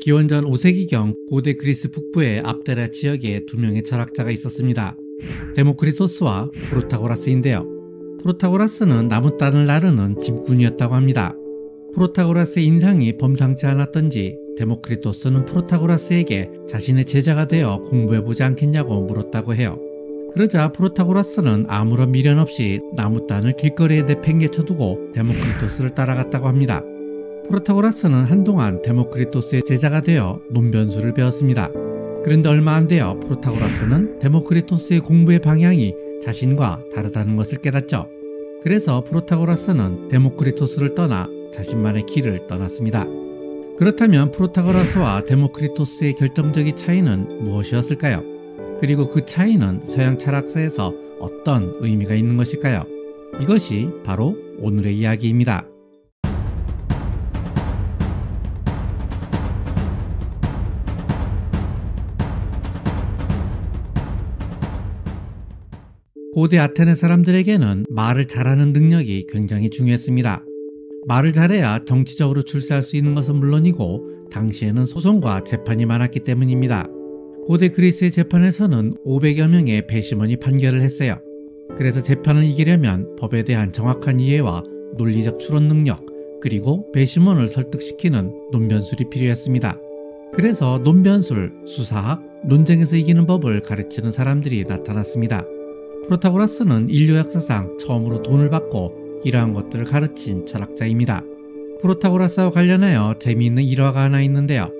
기원전 5세기경 고대 그리스 북부의 압데라 지역에 두 명의 철학자가 있었습니다. 데모크리토스와 프로타고라스인데요. 프로타고라스는 나무단을 나르는 짐꾼이었다고 합니다. 프로타고라스의 인상이 범상치 않았던지 데모크리토스는 프로타고라스에게 자신의 제자가 되어 공부해보지 않겠냐고 물었다고 해요. 그러자 프로타고라스는 아무런 미련 없이 나무단을 길거리에 내팽개쳐두고 데모크리토스를 따라갔다고 합니다. 프로타고라스는 한동안 데모크리토스의 제자가 되어 논변술을 배웠습니다. 그런데 얼마 안 되어 프로타고라스는 데모크리토스의 공부의 방향이 자신과 다르다는 것을 깨닫죠. 그래서 프로타고라스는 데모크리토스를 떠나 자신만의 길을 떠났습니다. 그렇다면 프로타고라스와 데모크리토스의 결정적인 차이는 무엇이었을까요? 그리고 그 차이는 서양 철학사에서 어떤 의미가 있는 것일까요? 이것이 바로 오늘의 이야기입니다. 고대 아테네 사람들에게는 말을 잘하는 능력이 굉장히 중요했습니다. 말을 잘해야 정치적으로 출세할 수 있는 것은 물론이고 당시에는 소송과 재판이 많았기 때문입니다. 고대 그리스의 재판에서는 500여 명의 배심원이 판결을 했어요. 그래서 재판을 이기려면 법에 대한 정확한 이해와 논리적 추론 능력, 그리고 배심원을 설득시키는 논변술이 필요했습니다. 그래서 논변술, 수사학, 논쟁에서 이기는 법을 가르치는 사람들이 나타났습니다. 프로타고라스는 인류 역사상 처음으로 돈을 받고 이러한 것들을 가르친 철학자입니다. 프로타고라스와 관련하여 재미있는 일화가 하나 있는데요.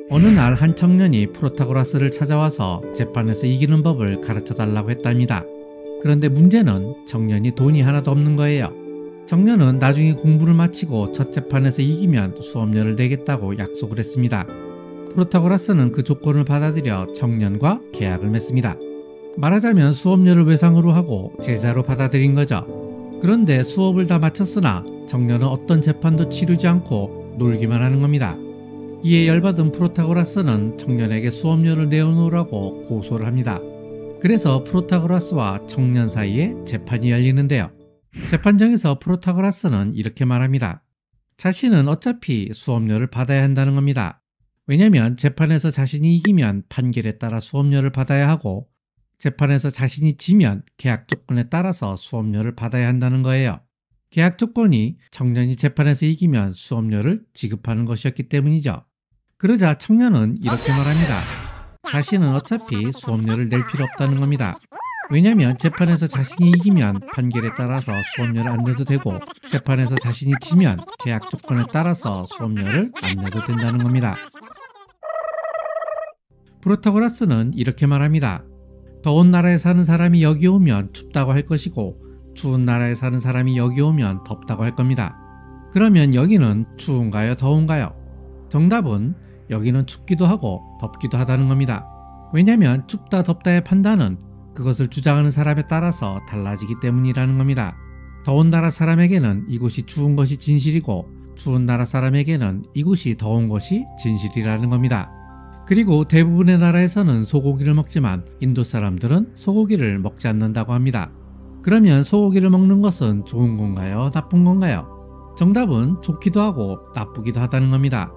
어느 날 한 청년이 프로타고라스를 찾아와서 재판에서 이기는 법을 가르쳐달라고 했답니다. 그런데 문제는 청년이 돈이 하나도 없는 거예요. 청년은 나중에 공부를 마치고 첫 재판에서 이기면 수업료를 내겠다고 약속을 했습니다. 프로타고라스는 그 조건을 받아들여 청년과 계약을 맺습니다. 말하자면 수업료를 외상으로 하고 제자로 받아들인 거죠. 그런데 수업을 다 마쳤으나 청년은 어떤 재판도 치르지 않고 놀기만 하는 겁니다. 이에 열받은 프로타고라스는 청년에게 수업료를 내어놓으라고 고소를 합니다. 그래서 프로타고라스와 청년 사이에 재판이 열리는데요. 재판장에서 프로타고라스는 이렇게 말합니다. 자신은 어차피 수업료를 받아야 한다는 겁니다. 왜냐하면 재판에서 자신이 이기면 판결에 따라 수업료를 받아야 하고 재판에서 자신이 지면 계약 조건에 따라서 수업료를 받아야 한다는 거예요. 계약 조건이 청년이 재판에서 이기면 수업료를 지급하는 것이었기 때문이죠. 그러자 청년은 이렇게 말합니다. 자신은 어차피 수업료를 낼 필요 없다는 겁니다. 왜냐하면 재판에서 자신이 이기면 판결에 따라서 수업료를 안 내도 되고 재판에서 자신이 지면 계약 조건에 따라서 수업료를 안 내도 된다는 겁니다. 프로타고라스는 이렇게 말합니다. 더운 나라에 사는 사람이 여기 오면 춥다고 할 것이고 추운 나라에 사는 사람이 여기 오면 덥다고 할 겁니다. 그러면 여기는 추운가요? 더운가요? 정답은 여기는 춥기도 하고 덥기도 하다는 겁니다. 왜냐하면 춥다 덥다의 판단은 그것을 주장하는 사람에 따라서 달라지기 때문이라는 겁니다. 더운 나라 사람에게는 이곳이 추운 것이 진실이고 추운 나라 사람에게는 이곳이 더운 것이 진실이라는 겁니다. 그리고 대부분의 나라에서는 소고기를 먹지만 인도 사람들은 소고기를 먹지 않는다고 합니다. 그러면 소고기를 먹는 것은 좋은 건가요? 나쁜 건가요? 정답은 좋기도 하고 나쁘기도 하다는 겁니다.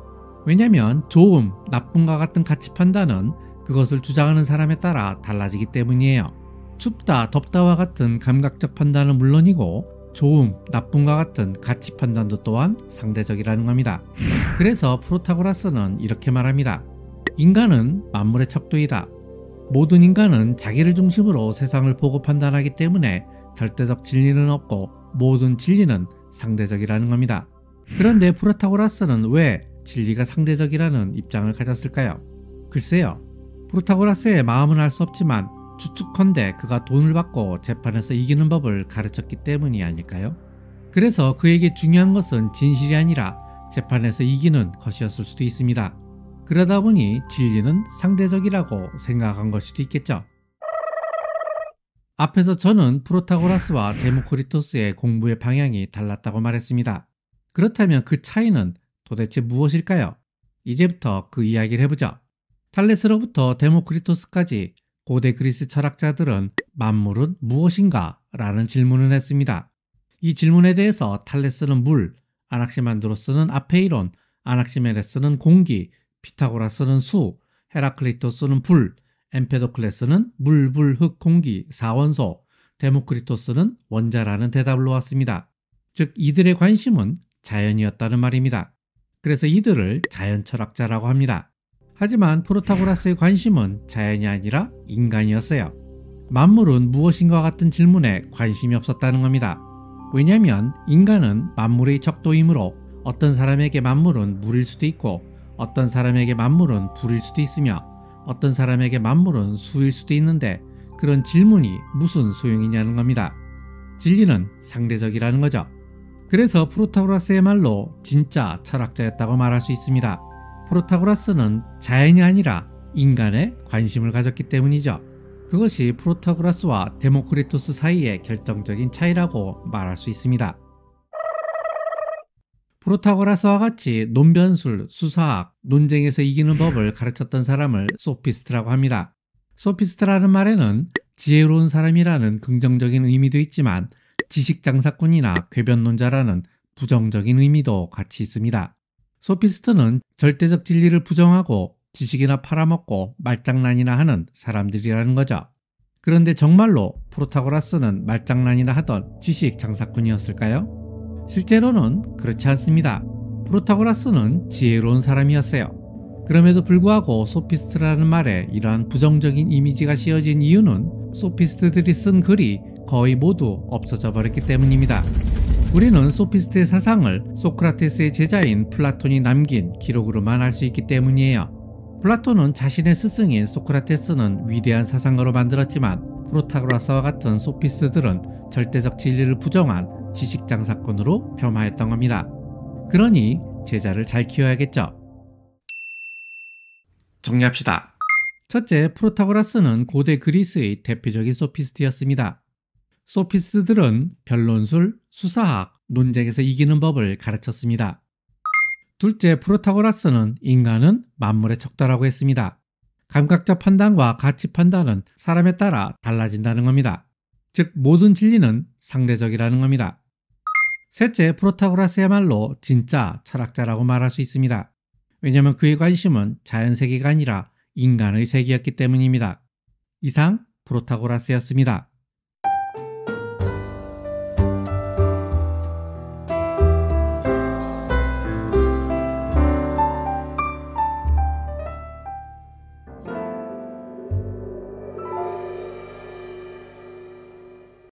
왜냐하면 좋음, 나쁨과 같은 가치 판단은 그것을 주장하는 사람에 따라 달라지기 때문이에요. 춥다, 덥다와 같은 감각적 판단은 물론이고 좋음, 나쁨과 같은 가치 판단도 또한 상대적이라는 겁니다. 그래서 프로타고라스는 이렇게 말합니다. 인간은 만물의 척도이다. 모든 인간은 자기를 중심으로 세상을 보고 판단하기 때문에 절대적 진리는 없고 모든 진리는 상대적이라는 겁니다. 그런데 프로타고라스는 왜 진리가 상대적이라는 입장을 가졌을까요? 글쎄요. 프로타고라스의 마음은 알 수 없지만 추측컨대 그가 돈을 받고 재판에서 이기는 법을 가르쳤기 때문이 아닐까요? 그래서 그에게 중요한 것은 진실이 아니라 재판에서 이기는 것이었을 수도 있습니다. 그러다 보니 진리는 상대적이라고 생각한 걸 수도 있겠죠. 앞에서 저는 프로타고라스와 데모크리토스의 공부의 방향이 달랐다고 말했습니다. 그렇다면 그 차이는 도대체 무엇일까요? 이제부터 그 이야기를 해보죠. 탈레스로부터 데모크리토스까지 고대 그리스 철학자들은 만물은 무엇인가? 라는 질문을 했습니다. 이 질문에 대해서 탈레스는 물, 아낙시만드로스는 아페이론, 아낙시메네스는 공기, 피타고라스는 수, 헤라클리토스는 불, 엠페도클레스는 물, 불, 흙, 공기, 사원소, 데모크리토스는 원자라는 대답을 놓았습니다. 즉 이들의 관심은 자연이었다는 말입니다. 그래서 이들을 자연철학자라고 합니다. 하지만 프로타고라스의 관심은 자연이 아니라 인간이었어요. 만물은 무엇인가 같은 질문에 관심이 없었다는 겁니다. 왜냐하면 인간은 만물의 척도이므로 어떤 사람에게 만물은 물일 수도 있고 어떤 사람에게 만물은 불일 수도 있으며 어떤 사람에게 만물은 수일 수도 있는데 그런 질문이 무슨 소용이냐는 겁니다. 진리는 상대적이라는 거죠. 그래서 프로타고라스의 말로 진짜 철학자였다고 말할 수 있습니다. 프로타고라스는 자연이 아니라 인간에 관심을 가졌기 때문이죠. 그것이 프로타고라스와 데모크리토스 사이의 결정적인 차이라고 말할 수 있습니다. 프로타고라스와 같이 논변술, 수사학, 논쟁에서 이기는 법을 가르쳤던 사람을 소피스트라고 합니다. 소피스트라는 말에는 지혜로운 사람이라는 긍정적인 의미도 있지만 지식장사꾼이나 궤변론자라는 부정적인 의미도 같이 있습니다. 소피스트는 절대적 진리를 부정하고 지식이나 팔아먹고 말장난이나 하는 사람들이라는 거죠. 그런데 정말로 프로타고라스는 말장난이나 하던 지식장사꾼이었을까요? 실제로는 그렇지 않습니다. 프로타고라스는 지혜로운 사람이었어요. 그럼에도 불구하고 소피스트라는 말에 이러한 부정적인 이미지가 씌어진 이유는 소피스트들이 쓴 글이 거의 모두 없어져 버렸기 때문입니다. 우리는 소피스트의 사상을 소크라테스의 제자인 플라톤이 남긴 기록으로만 알 수 있기 때문이에요. 플라톤은 자신의 스승인 소크라테스는 위대한 사상가로 만들었지만 프로타고라스와 같은 소피스트들은 절대적 진리를 부정한 지식장사꾼으로 폄하했던 겁니다. 그러니 제자를 잘 키워야겠죠. 정리합시다. 첫째, 프로타고라스는 고대 그리스의 대표적인 소피스트였습니다. 소피스트들은 변론술, 수사학, 논쟁에서 이기는 법을 가르쳤습니다. 둘째, 프로타고라스는 인간은 만물의 척도라고 했습니다. 감각적 판단과 가치 판단은 사람에 따라 달라진다는 겁니다. 즉 모든 진리는 상대적이라는 겁니다. 셋째, 프로타고라스야말로 진짜 철학자라고 말할 수 있습니다. 왜냐하면 그의 관심은 자연세계가 아니라 인간의 세계였기 때문입니다. 이상 프로타고라스였습니다.